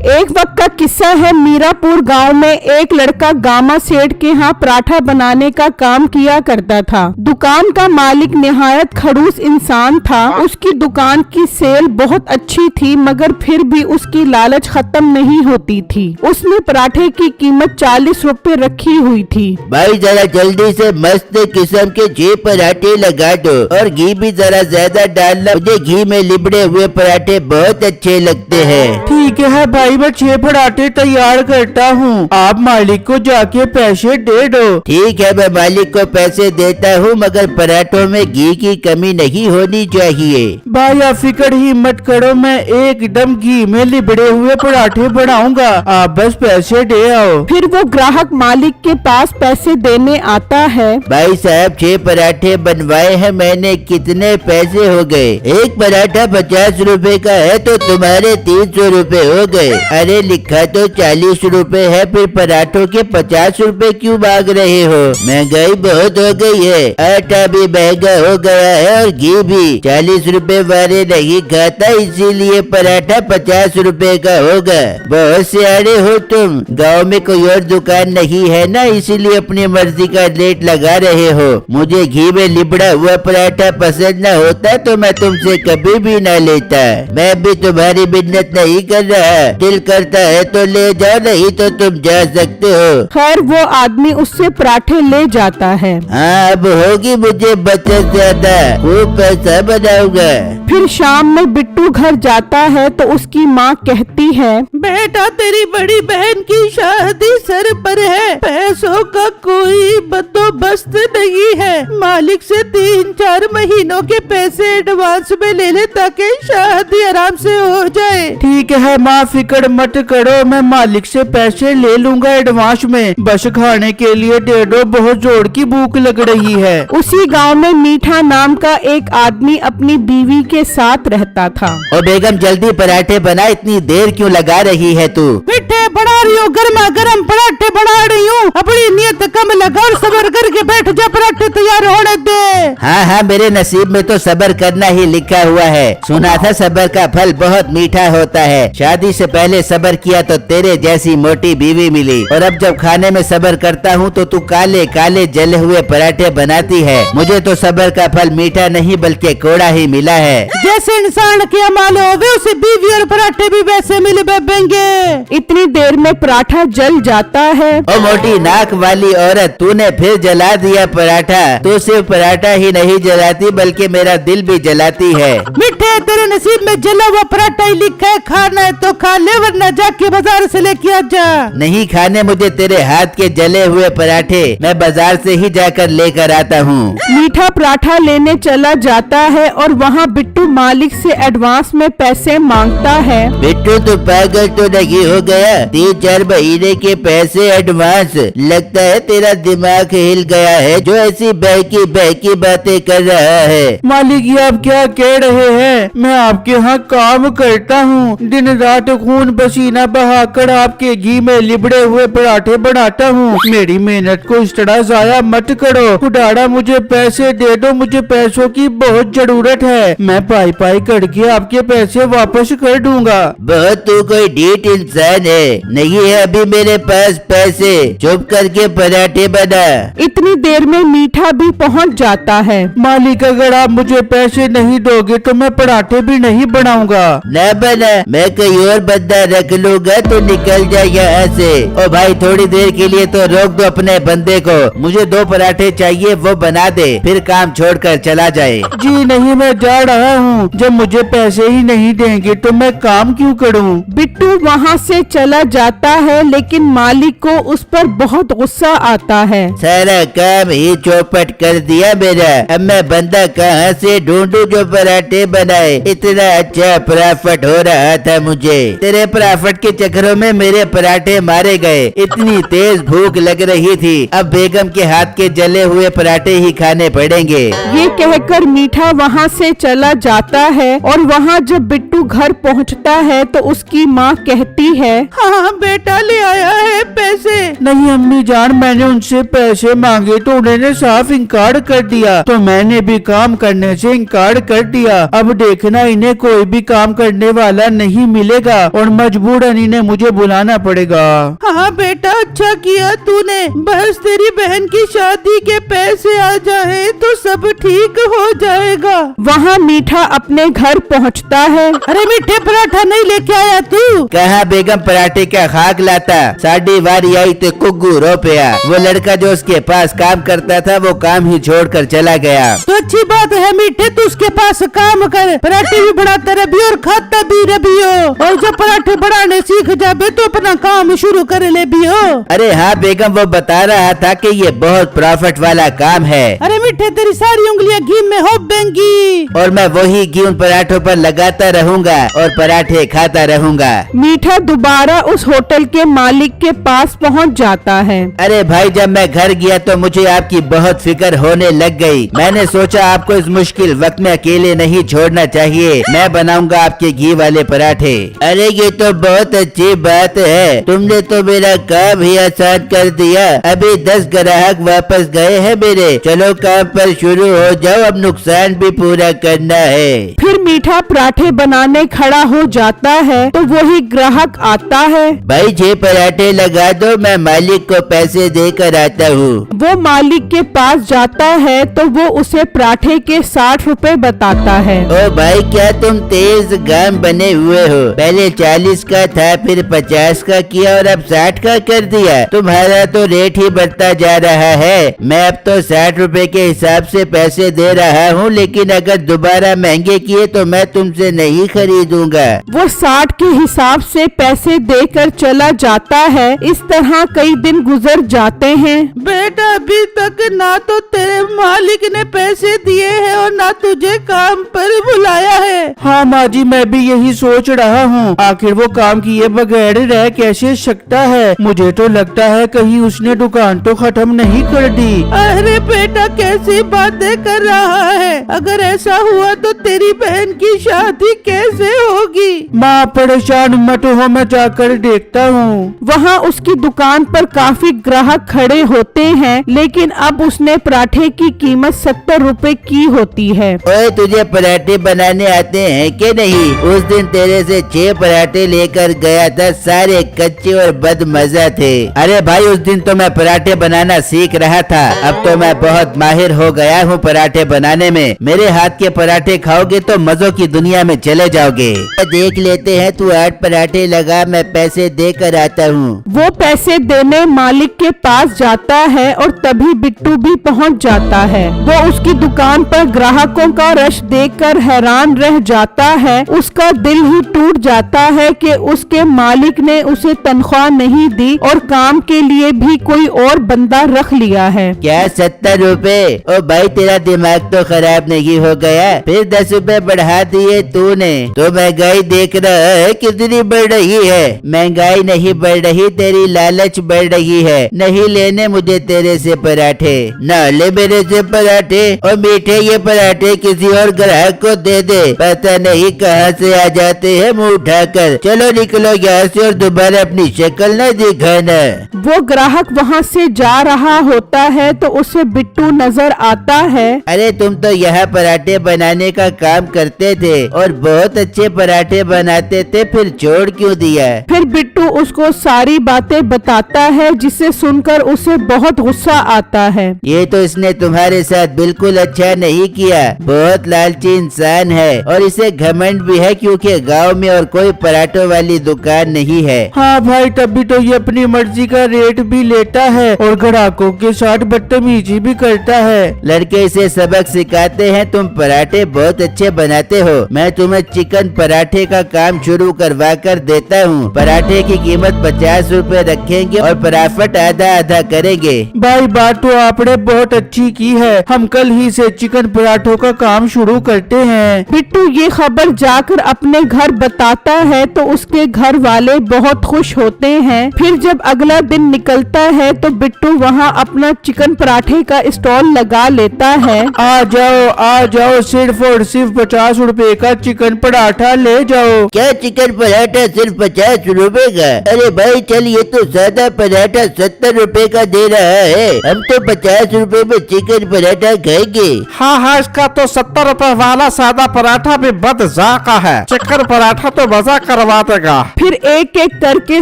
एक वक्त का किस्सा है। मीरापुर गांव में एक लड़का गामा सेठ के यहाँ पराठा बनाने का काम किया करता था। दुकान का मालिक निहायत खड़ूस इंसान था। उसकी दुकान की सेल बहुत अच्छी थी, मगर फिर भी उसकी लालच खत्म नहीं होती थी। उसने पराठे की कीमत 40 रुपए रखी हुई थी। भाई जरा जल्दी से मस्त किस्म के 6 पराठे लगा दो और घी भी जरा ज्यादा डालना। मुझे घी में लिबड़े हुए पराठे बहुत अच्छे लगते हैं। ठीक है भाई, मैं 6 पराठे तैयार करता हूँ। आप मालिक को जाके पैसे दे दो। ठीक है, मैं मालिक को पैसे देता हूँ, मगर पराठों में घी की कमी नहीं होनी चाहिए। भाई आप फिक्र ही मत करो, मैं एकदम घी में लिबड़े हुए पराठे बनाऊंगा। आप बस पैसे दे आओ। फिर वो ग्राहक मालिक के पास पैसे देने आता है। भाई साहब 6 पराठे बनवाए हैं मैंने, कितने पैसे हो गए? एक पराठा 50 रुपए का है तो तुम्हारे 300 रुपए हो गए। अरे लिखा तो 40 रुपए है, फिर पराठों के 50 रुपए क्यों मांग रहे हो? महंगाई बहुत हो गई है, आटा भी महंगा हो गया है और घी भी 40 रुपए वाले नहीं खाता, इसीलिए पराठा 50 रुपए का होगा। बहुत सियाने हो तुम। गांव में कोई और दुकान नहीं है ना, इसीलिए अपनी मर्जी का रेट लगा रहे हो। मुझे घी में लिबड़ा हुआ पराठा पसंद न होता तो मैं तुमसे कभी भी न लेता। मैं भी तुम्हारी मिन्नत नहीं कर रहा, दिल करता है तो ले जाओ, नहीं तो तुम जा सकते हो। खैर वो आदमी उससे पराठे ले जाता है। हाँ अब होगी मुझे बचत ज्यादा, खूब पैसा बनाऊंगा। फिर शाम में बिट्टू घर जाता है तो उसकी माँ कहती है, बेटा तेरी बड़ी बहन की शादी सर पर है, पैसों का कोई बंदोबस्त नहीं है। मालिक से 3-4 महीनों के पैसे एडवांस में ले ले ताकि शादी आराम से हो जाए। ठीक है माँ, फिक्र मत करो, मैं मालिक से पैसे ले लूंगा एडवांस में। बस खाने के लिए दे दो, बहुत जोर की भूख लग रही है। उसी गांव में मीठा नाम का एक आदमी अपनी बीवी के साथ रहता था। ओ बेगम जल्दी पराठे बना, इतनी देर क्यों लगा रही है तू? मिठे बना रही हूँ, गर्मा गर्म पराठे बना रही हूँ। अपनी नियत कम लगा और सब्र करके बैठ जा, पराठे तैयार होने दे। हाँ हाँ, मेरे नसीब में तो सब्र करना ही लिखा हुआ है। सुना था सब्र का फल बहुत मीठा होता है। शादी से पहले सब्र किया तो तेरे जैसी मोटी बीवी मिली, और अब जब खाने में सब्र करता हूँ तो तू काले काले जले हुए पराठे बनाती है। मुझे तो सब्र का फल मीठा नहीं बल्कि कोड़ा ही मिला है। जैसे इंसान के अमाल होवे उसे बीवी और पराठे भी वैसे मिल बेबेंगे। इतनी देर में पराठा जल जाता है। ओ मोटी नाक वाली औरत, तूने फिर जला दिया पराठा। तू सिर्फ पराठा ही नहीं जलाती बल्कि मेरा दिल भी जलाती है। मिठे तेरे नसीब में जला हुआ पराठा ही लिखा है, खाना है तो खा ले वरना जाके बाजार से लेके आ जा। नहीं खाने मुझे तेरे हाथ के जले हुए पराठे, मैं बाजार से ही जाकर लेकर आता हूँ। मीठा पराठा लेने चला जाता है और वहाँ बिट्टू मालिक से एडवांस में पैसे मांगता है। बिट्टू तो पागल तो नहीं हो गया? 3-4 महीने के पैसे एडवांस? लगता है तेरा दिमाग हिल गया है जो ऐसी बहकी बहकी बातें कर रहा है। मालिक ये आप क्या कह रहे हैं? मैं आपके यहाँ काम करता हूँ, दिन रात खून पसीना बहाकर आपके घी में लिबड़े हुए पराठे बनाता हूँ। मेरी मेहनत को इस तरह जाया मत करो। खुदाड़ा मुझे पैसे दे दो, मुझे पैसों की बहुत जरूरत है। मैं पाई पाई करके आपके पैसे वापस कर दूंगा। बहुत तू कोई ढीठ इंसान है। नहीं है अभी मेरे पास पैसे, चुप करके पराठे बना। इतनी देर में मीठा भी पहुँच जाता है। मालिक अगर आप मुझे पैसे नहीं दोगे तो मैं पराठे भी नहीं बनाऊंगा। न बना, मैं कोई और बंदा रख लूंगा तो निकल जा यहाँ से। ओ भाई थोड़ी देर के लिए तो रोक दो अपने बंदे को, मुझे 2 पराठे चाहिए, वो बना दे, फिर काम छोड़कर चला जाए। जी नहीं, मैं जा रहा हूँ। जब मुझे पैसे ही नहीं देंगे तो मैं काम क्यों करूँ? बिट्टू वहाँ से चला जाता है, लेकिन मालिक को उस पर बहुत गुस्सा आता है। सारा काम ही चौपट कर दिया मेरा। अब मैं बंदा कहाँ से ढूंढूं जो पराठे बनाए? इतना अच्छा प्रॉफिट हो रहा था मुझे, तेरे प्रॉफिट के चक्करों में मेरे पराठे मारे गए। इतनी तेज भूख लग रही थी, अब बेगम के हाथ के जले हुए पराठे ही खाने पड़ेंगे। ये कहकर मीठा वहाँ से चला जाता है और वहाँ जब बिट्टू घर पहुँचता है तो उसकी माँ कहती है, हाँ बेटा ले आया है पैसे। नहीं अम्मी जान, मैंने उनसे पैसे मांगे तो उन्होंने साफ इनकार कर दिया, तो मैंने भी काम करने से इनकार कर दिया। अब देखना इन्हें कोई भी काम करने वाला नहीं मिलेगा और और मजबूरन इन्हें मुझे बुलाना पड़ेगा। हाँ बेटा, अच्छा किया तूने। बस तेरी बहन की शादी के पैसे आ जाए तो सब ठीक हो जाएगा। वहाँ मीठा अपने घर पहुँचता है। अरे मीठे पराठा नहीं लेके आया तू? कहा बेगम पराठे का खाक लाता, साड़ी वारी आई तो कुग्गू रो पिया। वो लड़का जो उसके पास काम करता था वो काम ही छोड़कर चला गया। तो अच्छी बात है मीठे, तू उसके पास काम कर, पराठे भी बनाता रही और खाता भी रही हो, और जब पराठे बनाने सीख जाबे तो अपना काम शुरू कर ले भी हो। अरे हाँ बेगम, वो बता रहा था कि ये बहुत प्रॉफिट वाला काम है। अरे मीठे, तेरी सारी उंगलियां घी में हो बेंगी, और मैं वही घी उन पराठों पर लगाता रहूंगा और पराठे खाता रहूंगा। मीठा दोबारा उस होटल के मालिक के पास पहुंच जाता है। अरे भाई, जब मैं घर गया तो मुझे आपकी बहुत फिक्र होने लग गई। मैंने सोचा आपको इस मुश्किल वक्त में अकेले नहीं छोड़ना चाहिए। मैं बनाऊंगा आपके घी वाले पराठे। अरे ये तो बहुत अच्छी बात है, तुमने तो मेरा काम ही आसान कर दिया। अभी 10 ग्राहक वापस गए हैं मेरे। चलो काम पर शुरू हो जाओ, अब नुकसान भी पूरा करना है। फिर मीठा पराठे बनाने खड़ा हो जाता है तो वही ग्राहक आता है। भाई 6 पराठे लगा दो, मैं मालिक को पैसे देकर आता हूँ। वो मालिक के पास जाता है तो वो उसे पराठे के 60 रुपए बताता है। ओ भाई, क्या तुम तेज गाम बने हुए हो? पहले 40 का था, फिर 50 का किया और अब 60 का कर दिया। तुम्हारा तो रेट ही बढ़ता जा रहा है। मैं अब तो 60 रुपए के हिसाब से पैसे दे रहा हूँ, लेकिन अगर दोबारा महंगे किए तो मैं तुमसे नहीं खरीदूंगा। वो 60 के हिसाब से पैसे देकर चला जाता है। इस तरह कई दिन गुजर जाते हैं। बेटा अभी तक ना तो तेरे मालिक ने पैसे दिए हैं और ना तुझे काम पर बुलाया है। हाँ माँ जी, मैं भी यही सोच रहा हूँ, आखिर वो काम किए बगैर रह कैसे सकता है। मुझे तो लगता है कहीं उसने दुकान तो खत्म नहीं कर दी। अरे बेटा, कैसी बातें कर रहा है? अगर ऐसा हुआ तो तेरी बहन की शादी कैसे होगी? माँ परेशान मत हो, मैं जाकर देखता हूँ। वहाँ उसकी दुकान पर काफी ग्राहक खड़े होते हैं, लेकिन अब उसने पराठे की कीमत 70 रुपए की होती है। ओए, तुझे पराठे बनाने आते हैं कि नहीं? उस दिन तेरे से 6 पराठे लेकर गया था, सारे कच्चे और बदमजा थे। अरे भाई, उस दिन तो मैं पराठे बनाना सीख रहा था, अब तो मैं बहुत माहिर हो गया हूँ पराठे बनाने में। मेरे हाथ के पराठे खाओगे तो मजों की दुनिया में चले जाओगे। देख लेते हैं, तू 8 पराठे लगा, मैं पैसे देकर आता हूँ। वो पैसे देने मालिक के पास जाता है और तभी बिट्टू भी पहुंच जाता है। वो उसकी दुकान पर ग्राहकों का रश देखकर हैरान रह जाता है। उसका दिल ही टूट जाता है कि उसके मालिक ने उसे तनख्वाह नहीं दी और काम के लिए भी कोई और बंदा रख लिया है। क्या 70 रुपए? ओ भाई, तेरा दिमाग तो खराब नहीं हो गया? फिर 10 रुपए बढ़ा दिए तूने। तो महंगाई देख रहा है कितनी बढ़ रही है। महंगाई नहीं बढ़ रही, तेरी लालच बढ़ रही है। नहीं लेने मुझे तेरे से पराठे, न ले मेरे से पराठे। और मीठे, ये पराठे किसी और ग्राहक को दे दे, पता नहीं कहाँ से आ जाते हैं मुंह उठाकर। चलो निकलो यहाँ से और दोबारा अपनी शक्ल न दिखाना। वो ग्राहक वहाँ से जा रहा होता है तो उसे बिट्टू नजर आता है। अरे तुम तो यहाँ पराठे बनाने का काम करते थे और बहुत अच्छे पराठे बनाते थे, फिर छोड़ क्यों दिया? फिर बिट्टू उसको सारी बातें बताता है, जिसे सुनकर उसे बहुत गुस्सा आता है। ये तो इसने तुम्हारे साथ बिल्कुल अच्छा नहीं किया। बहुत लालची इंसान है और इसे घमंड भी है क्योंकि गांव में और कोई पराठों वाली दुकान नहीं है। हाँ भाई, तभी तो ये अपनी मर्जी का रेट भी लेता है और ग्राहकों के साथ बदतमीजी भी करता है। लड़के इसे सबक सिखाते हैं। तुम पराठे बहुत अच्छे बनाते हो, मैं तुम्हें चिकन पराठे का काम शुरू करवा कर देता हूँ। पराठे की कीमत 50 रुपए रखेंगे और प्रॉफिट आधा आधा करेंगे। भाई बात तो आपने बहुत अच्छी की है, हम कल ही से चिकन पराठों का काम शुरू करते हैं। बिट्टू ये खबर जाकर अपने घर बताता है तो उसके घर वाले बहुत खुश होते हैं। फिर जब अगला दिन निकलता है तो बिट्टू वहाँ अपना चिकन पराठे का स्टॉल लगा लेता है। आ जाओ सिर्फ और सिर्फ 50 रुपए का चिकन पराठा ले जाओ। क्या चिकन पराठा सिर्फ 50 रुपए का? अरे भाई चल, ये तो सादा पराठा 70 रुपए का दे रहा है। हम तो 50 रुपए में चिकन पराठा खाएंगे। हाँ, इसका तो 70 रुपए वाला सादा पराठा भी बदजाका है। चिकन पराठा तो मजा करवा देगा। फिर एक एक करके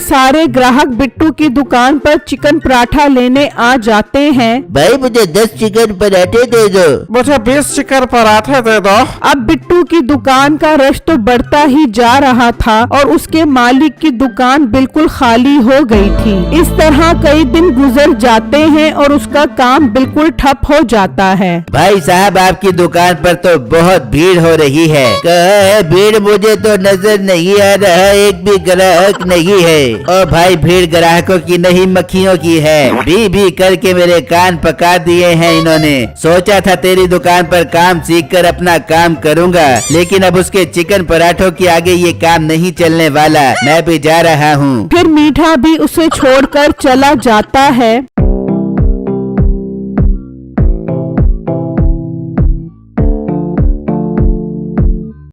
सारे ग्राहक बिट्टू की दुकान पर चिकन पराठा लेने आ जाते हैं। भाई मुझे 10 चिकन पराठे दे दो। मुझे 20 चिकन पराठे दे दो। अब बिट्टू की दुकान का रश तो बढ़ता ही जा रहा था और उसके मालिक की दुकान बिल्कुल खाली हो गई थी। इस तरह कई दिन गुजर जाते हैं और उसका काम बिल्कुल ठप हो जाता है। भाई साहब, आपकी दुकान पर तो बहुत भीड़ हो रही है। कहाँ है भीड़? मुझे तो नजर नहीं आ रहा, एक भी ग्राहक नहीं है। ओ भाई, भीड़ ग्राहकों की नहीं मक्खियों की है। भी करके मेरे कान पका दिए हैं इन्होंने। सोचा था तेरी दुकान पर काम सीख कर अपना काम करूँगा, लेकिन अब उसके चिकन पराठों के आगे ये काम नहीं चलने वाला। मैं भी जा रहा हूँ। फिर मीठा भी उसे छोड़कर चला जाता है।